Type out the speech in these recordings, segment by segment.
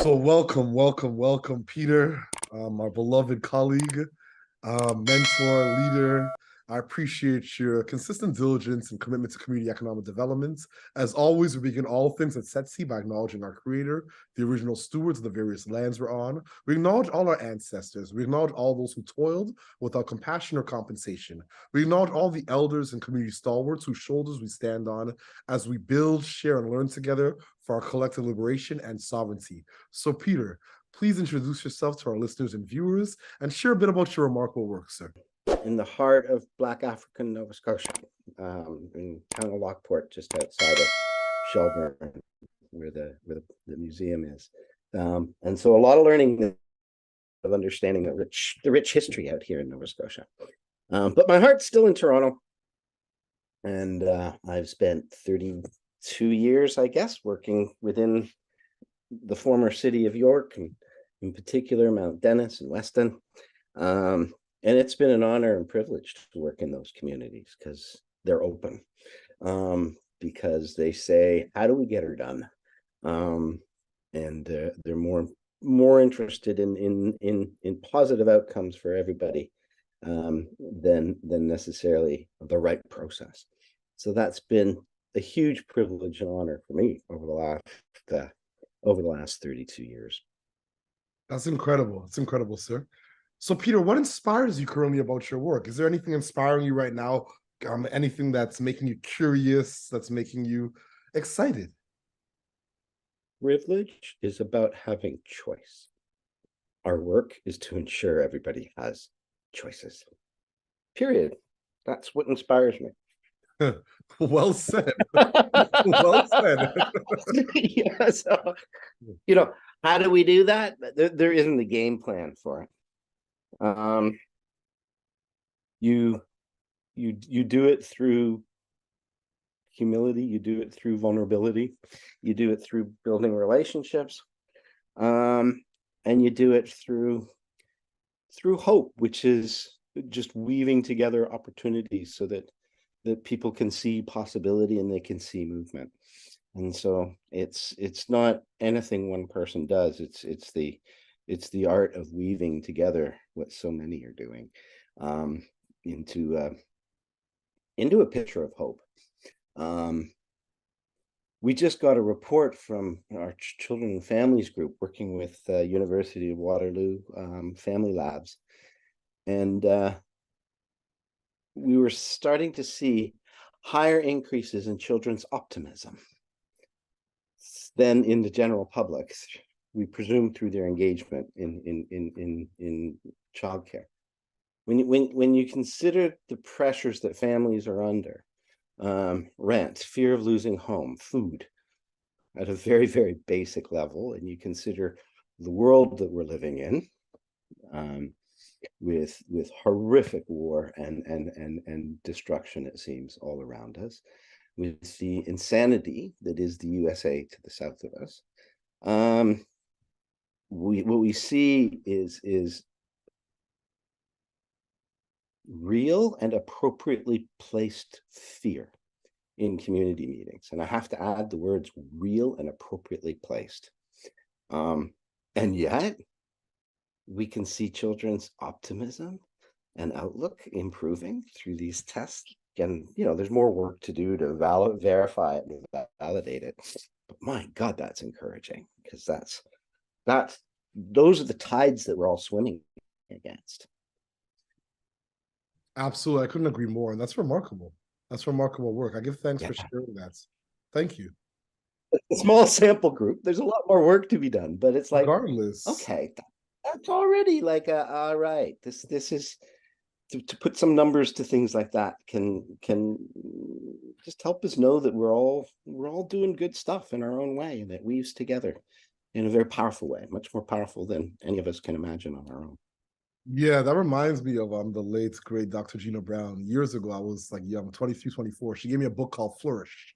So welcome, Peter, our beloved colleague, mentor, leader. I appreciate your consistent diligence and commitment to community economic development. As always, we begin all things at SETC by acknowledging our creator, the original stewards of the various lands we're on. We acknowledge all our ancestors. We acknowledge all those who toiled without compassion or compensation. We acknowledge all the elders and community stalwarts whose shoulders we stand on as we build, share, and learn together for our collective liberation and sovereignty. So, Peter, please introduce yourself to our listeners and viewers and share a bit about your remarkable work, sir. In the heart of Black African Nova Scotia, in town of Lockport, just outside of Shelburne, where the museum is. And so a lot of learning of understanding the rich history out here in Nova Scotia. But my heart's still in Toronto. And I've spent 32 years, I guess, working within the former city of York, and in particular Mount Dennis and Weston. And it's been an honor and privilege to work in those communities because they're open, because they say, how do we get her done? And they're more interested in positive outcomes for everybody than necessarily the right process. So that's been a huge privilege and honor for me over the last 32 years. That's incredible. It's incredible, sir. So, Peter, what inspires you currently about your work? Is there anything inspiring you right now? Anything that's making you curious, that's making you excited? Privilege is about having choice. Our work is to ensure everybody has choices. Period. That's what inspires me. Well said. Well said. Yeah, so, how do we do that? There isn't a game plan for it. You do it through humility, you do it through vulnerability, you do it through building relationships, and you do it through hope, which is just weaving together opportunities so that people can see possibility and they can see movement. And so it's not anything one person does. It's the art of weaving together what so many are doing into a picture of hope. We just got a report from our children and families group working with University of Waterloo Family Labs, and we were starting to see higher increases in children's optimism than in the general public. We presume through their engagement in childcare. When you consider the pressures that families are under, rent, fear of losing home, food, at a very, very basic level, and you consider the world that we're living in, with horrific war and destruction, it seems, all around us, with the insanity that is the USA to the south of us, what we see is real and appropriately placed fear in community meetings. And I have to add the words real and appropriately placed. And yet we can see children's optimism and outlook improving through these tests. And, there's more work to do to verify it and validate it. But my God, that's encouraging, because those are the tides that we're all swimming against. Absolutely. I couldn't agree more. And that's remarkable. That's remarkable work. I give thanks for sharing that. Thank you. A small sample group. There's a lot more work to be done, but it's like, regardless. Okay, that's already like, all right, this is to put some numbers to things like that can just help us know that we're all doing good stuff in our own way, and it weaves together in a very powerful way, much more powerful than any of us can imagine on our own. Yeah, that reminds me of the late great Dr. Gina Brown. Years ago, I was like young, 23, 24. She gave me a book called Flourish.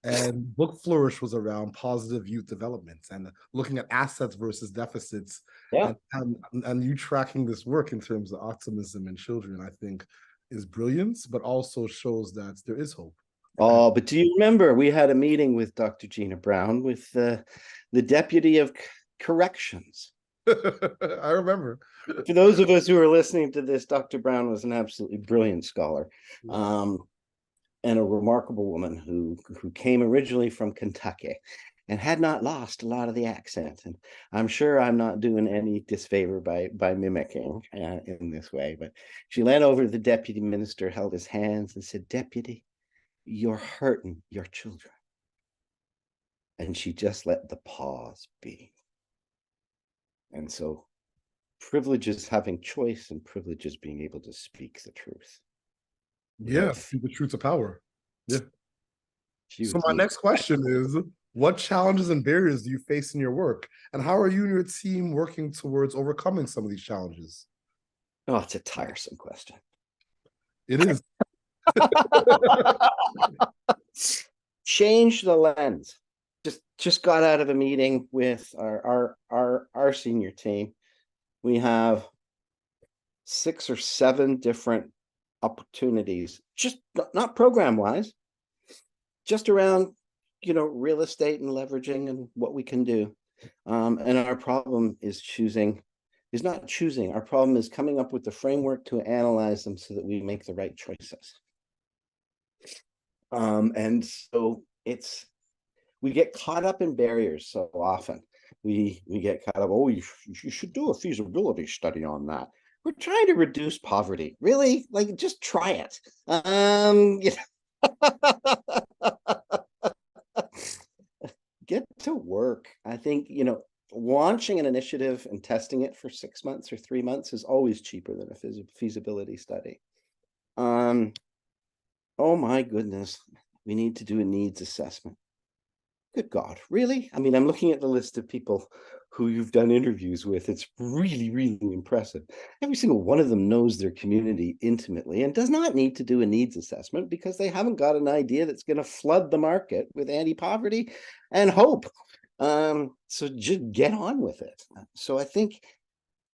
And book Flourish was around positive youth development and looking at assets versus deficits. Yeah. And you tracking this work in terms of optimism in children, I think, is brilliant, but also shows that there is hope. Oh, but do you remember we had a meeting with Dr. Gina Brown with the deputy of corrections. I remember. For those of us who are listening to this, Dr. Brown was an absolutely brilliant scholar, and a remarkable woman who came originally from Kentucky and had not lost a lot of the accent. And I'm sure I'm not doing any disfavor by mimicking in this way, but she leaned over to the deputy minister, held his hands and said, "Deputy, you're hurting your children." And she just let the pause be. And so privilege is having choice, and privilege is being able to speak the truth. Yeah, speak the truth to power. Yeah. So my neat. next question is, what challenges and barriers do you face in your work? And how are you and your team working towards overcoming some of these challenges? Oh, it's a tiresome question. It is. Change the lens. Just got out of a meeting with our senior team. We have 6 or 7 different opportunities, just not program wise, just around, real estate and leveraging and what we can do. And our problem is not choosing. Our problem is coming up with the framework to analyze them so that we make the right choices. And so we get caught up in barriers so often. We get caught up, you should do a feasibility study on that. We're trying to reduce poverty. Really? Like, just try it. Get to work. I think, launching an initiative and testing it for 6 months or 3 months is always cheaper than a feasibility study. Oh my goodness. We need to do a needs assessment. Good God, really? I mean, I'm looking at the list of people who you've done interviews with. It's really, really impressive. Every single one of them knows their community intimately and does not need to do a needs assessment because they haven't got an idea that's going to flood the market with anti-poverty and hope. So just get on with it. So I think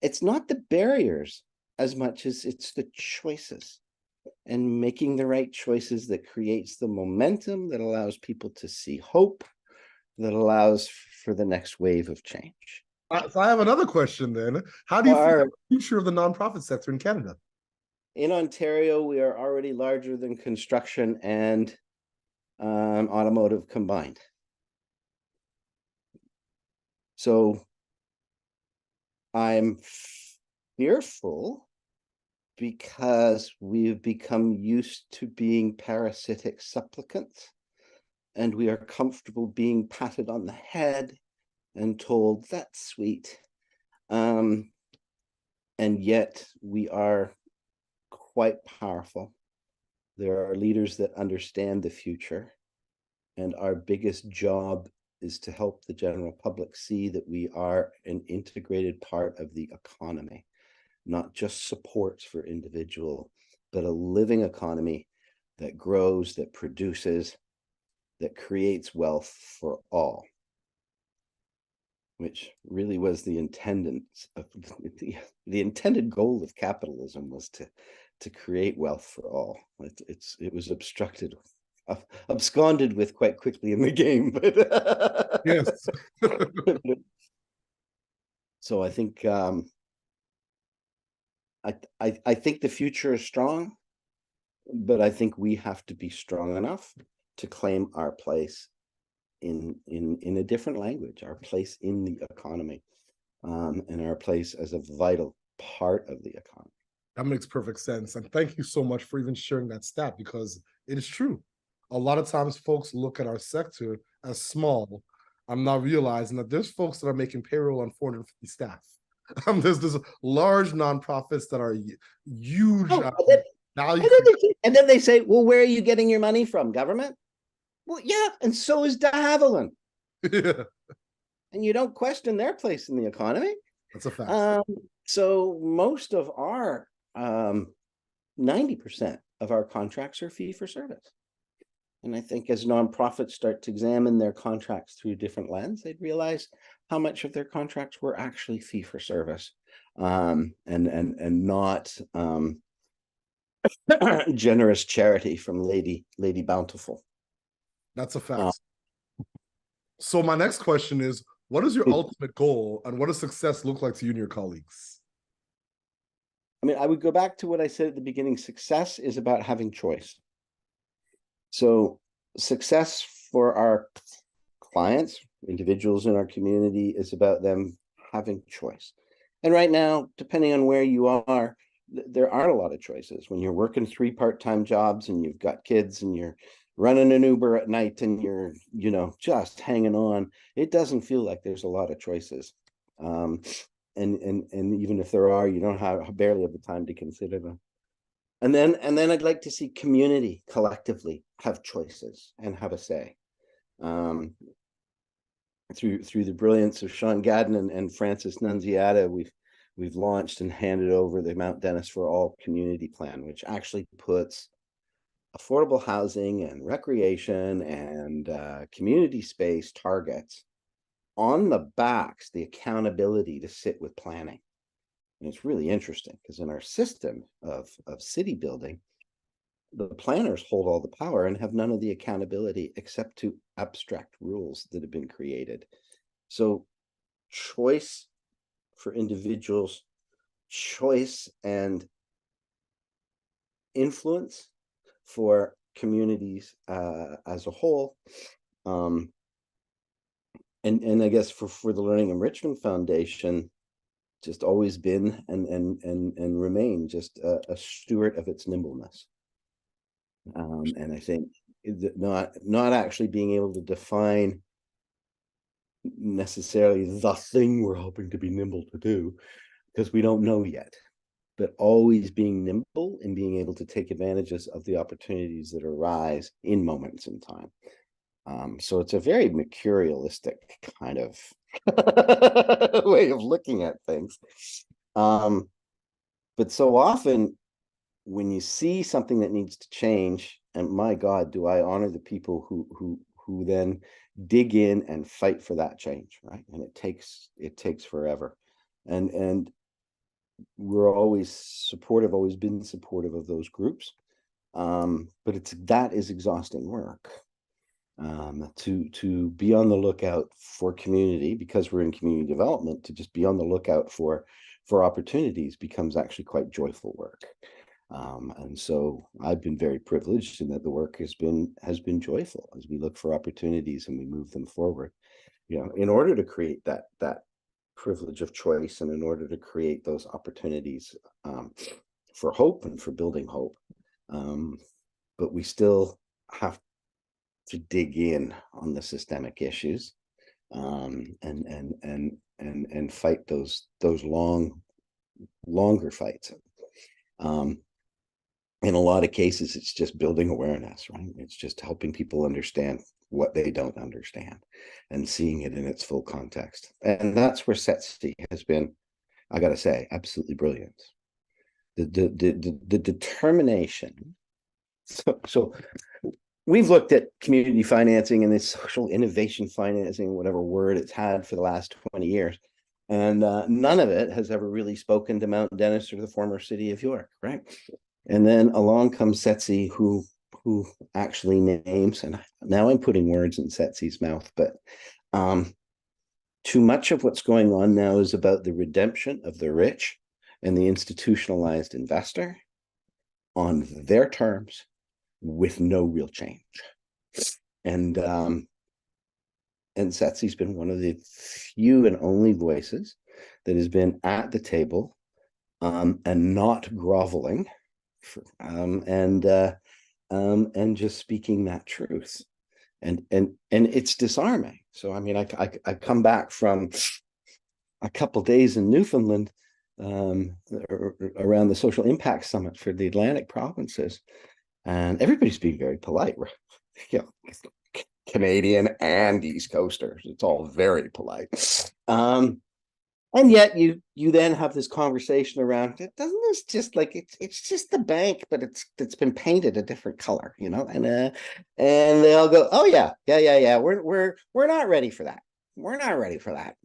it's not the barriers as much as it's the choices, and making the right choices that creates the momentum that allows people to see hope, that allows for the next wave of change. So I have another question then. How do you feel about the future of the nonprofit sector in Canada? In Ontario, we are already larger than construction and automotive combined. So I'm fearful because we've become used to being parasitic supplicants, and we are comfortable being patted on the head and told, "That's sweet." And yet we are quite powerful. There are leaders that understand the future, and our biggest job is to help the general public see that we are an integrated part of the economy, not just supports for individual, but a living economy that grows, that produces, that creates wealth for all, which really was the intended goal of capitalism, was to create wealth for all. It was absconded with quite quickly in the game, but yes. So I think I think the future is strong, but I think we have to be strong enough to claim our place in a different language, our place in the economy, and our place as a vital part of the economy. That makes perfect sense. And thank you so much for even sharing that stat, because it is true. A lot of times folks look at our sector as small. I'm not realizing that there's folks that are making payroll on 450 staff. There's large nonprofits that are huge value. And then they say, well, where are you getting your money from? Government? Well, yeah, and so is de Havilland. Yeah. And you don't question their place in the economy. That's a fact. So most of our 90% of our contracts are fee for service. And I think as nonprofits start to examine their contracts through a different lens, they'd realize how much of their contracts were actually fee for service, and not generous charity from Lady Bountiful. That's a fact. So my next question is, What is your ultimate goal, and what does success look like to you and your colleagues? I mean, I would go back to what I said at the beginning. Success is about having choice. So success for our clients, individuals in our community, is about them having choice. And right now, depending on where you are, there aren't a lot of choices. When you're working 3 part-time jobs and you've got kids and you're running an Uber at night and you're, just hanging on, it doesn't feel like there's a lot of choices. And even if there are, you don't barely have the time to consider them. And then I'd like to see community collectively have choices and have a say. Through the brilliance of Sean Gadden and Francis Nunziata, we've launched and handed over the Mount Dennis for All community plan, which actually puts affordable housing and recreation and community space targets on the backs, the accountability to sit with planning. And it's really interesting because in our system of city building, the planners hold all the power and have none of the accountability except to abstract rules that have been created. So choice for individuals, choice and influence for communities as a whole. And I guess for the Learning Enrichment Foundation, just always been and remain just a steward of its nimbleness. And I think not actually being able to define necessarily the thing we're hoping to be nimble to do, because we don't know yet, but always being nimble and being able to take advantages of the opportunities that arise in moments in time. So it's a very mercurialistic kind of way of looking at things. But so often when you see something that needs to change, and my God, do I honor the people who then dig in and fight for that change, right? And it takes forever. And we're always supportive, always been supportive of those groups. But that is exhausting work. To be on the lookout for community, because we're in community development, to just be on the lookout for opportunities becomes actually quite joyful work. And so I've been very privileged in that the work has been joyful as we look for opportunities and we move them forward. In order to create that privilege of choice, and in order to create those opportunities for hope and for building hope, but we still have to dig in on the systemic issues, and fight those longer fights. In a lot of cases, it's just building awareness, right? It's just helping people understand what they don't understand and seeing it in its full context. And that's where SETC has been, I got to say, absolutely brilliant. The determination. So we've looked at community financing and this social innovation financing, whatever word it's had for the last 20 years. And none of it has ever really spoken to Mount Dennis or the former city of York, right? And then along comes SETC, who actually names, and now I'm putting words in SETC's mouth, but too much of what's going on now is about the redemption of the rich and the institutionalized investor on their terms with no real change. And SETC's been one of the few and only voices that has been at the table and not groveling, and just speaking that truth. And it's disarming. So I mean, I come back from a couple of days in Newfoundland around the Social Impact Summit for the Atlantic provinces, and everybody's being very polite. Canadian and East Coasters, it's all very polite. And yet you then have this conversation around, doesn't this just like it's just the bank, but it's been painted a different color, and they all go, oh yeah, we're not ready for that. We're not ready for that.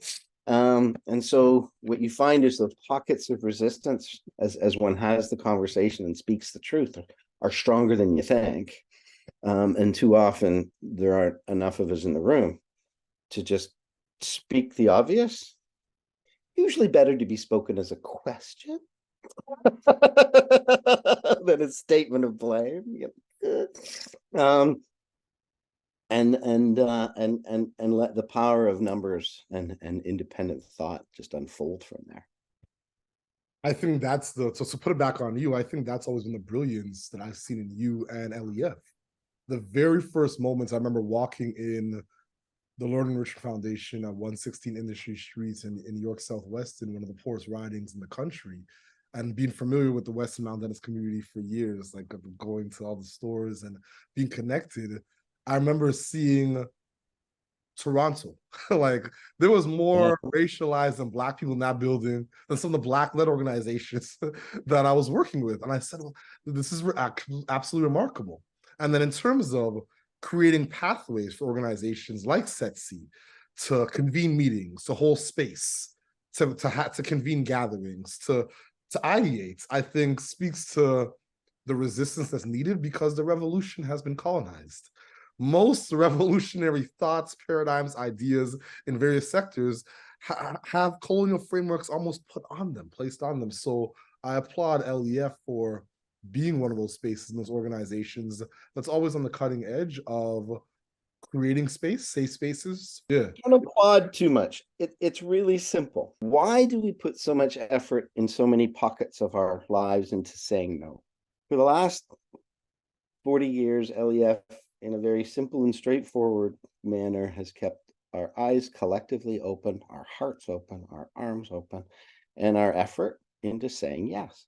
And so what you find is those pockets of resistance as one has the conversation and speaks the truth are stronger than you think. And too often there aren't enough of us in the room to just speak the obvious. Usually better to be spoken as a question than a statement of blame. And let the power of numbers and independent thought just unfold from there. I think that's so to put it back on you, I think that's always been the brilliance that I've seen in you and LEF. The very first moments I remember walking in the Learning Enrichment Foundation at 116 Industry Streets in New York Southwest, in one of the poorest ridings in the country, and being familiar with the Western Mount Dennis community for years, like going to all the stores and being connected. I remember seeing Toronto. Like there was more racialized and Black people in that building than some of the Black-led organizations that I was working with. And I said, well, this is absolutely remarkable. And then in terms of creating pathways for organizations like SETC to convene meetings, to hold space, to convene gatherings, to ideate, I think speaks to the resistance that's needed because the revolution has been colonized. Most revolutionary thoughts, paradigms, ideas in various sectors have colonial frameworks almost placed on them. So I applaud LEF for being one of those spaces and those organizations that's always on the cutting edge of creating space, safe spaces. Yeah. Don't applaud too much. It's really simple. Why do we put so much effort in so many pockets of our lives into saying no? For the last 40 years, LEF, in a very simple and straightforward manner, has kept our eyes collectively open, our hearts open, our arms open, and our effort into saying yes.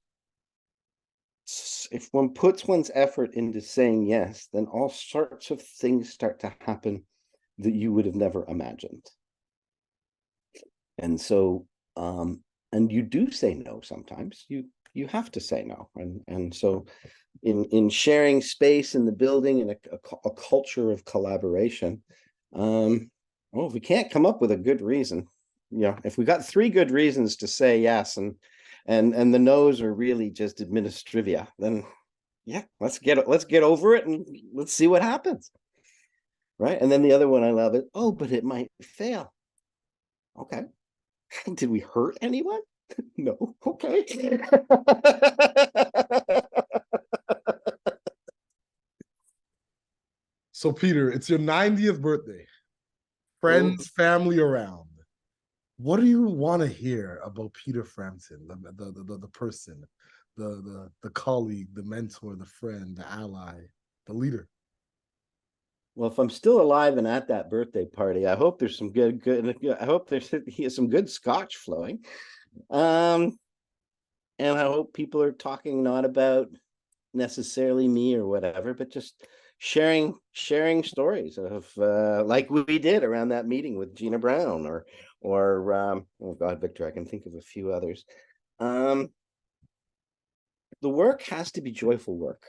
If one puts one's effort into saying yes, then all sorts of things start to happen that you would have never imagined. And so, and you do say no sometimes. You have to say no. And so in sharing space in the building and a culture of collaboration, well, if we can't come up with a good reason, if we got 3 good reasons to say yes and the no's are really just administrivia, then yeah, let's get over it and let's see what happens. Right. And then the other one I love it. Oh, but it might fail. Okay. Did we hurt anyone? No. Okay. So Peter, it's your 90th birthday. Friends, family around. What do you want to hear about Peter Frampton, the person, the colleague, the mentor, the friend, the ally, the leader? Well, if I'm still alive and at that birthday party, I hope there's some good. I hope there's some good scotch flowing, and I hope people are talking not about necessarily me or whatever, but just sharing stories of like we did around that meeting with Gina Brown, or oh God, Victor, I can think of a few others. The work has to be joyful work.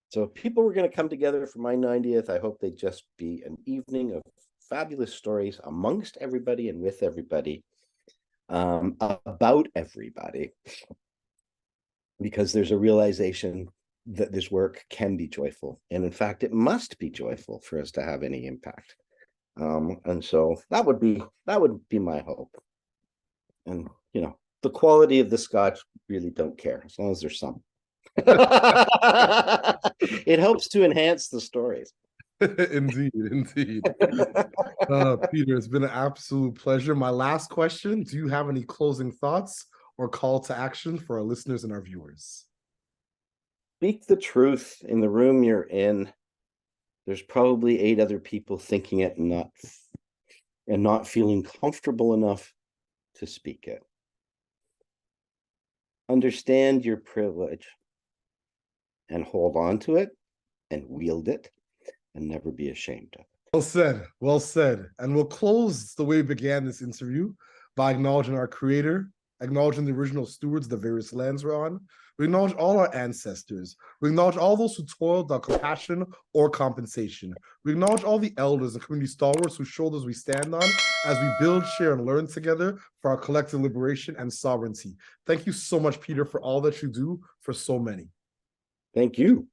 So if people were going to come together for my 90th, I hope they'd just be an evening of fabulous stories amongst everybody and with everybody, about everybody, because there's a realization that this work can be joyful. And in fact, it must be joyful for us to have any impact. And so that would be my hope. And, the quality of the scotch, really don't care as long as there's some. It helps to enhance the stories. Indeed. Peter, it's been an absolute pleasure. My last question, do you have any closing thoughts or call to action for our listeners and our viewers? Speak the truth in the room you're in. There's probably 8 other people thinking it and not feeling comfortable enough to speak it. Understand your privilege and hold on to it and wield it and never be ashamed of it. Well said. And we'll close the way we began this interview by acknowledging our creator, acknowledging the original stewards of the various lands we're on. We acknowledge all our ancestors. We acknowledge all those who toiled without compassion or compensation. We acknowledge all the elders and community stalwarts whose shoulders we stand on as we build, share, and learn together for our collective liberation and sovereignty. Thank you so much, Peter, for all that you do for so many. Thank you.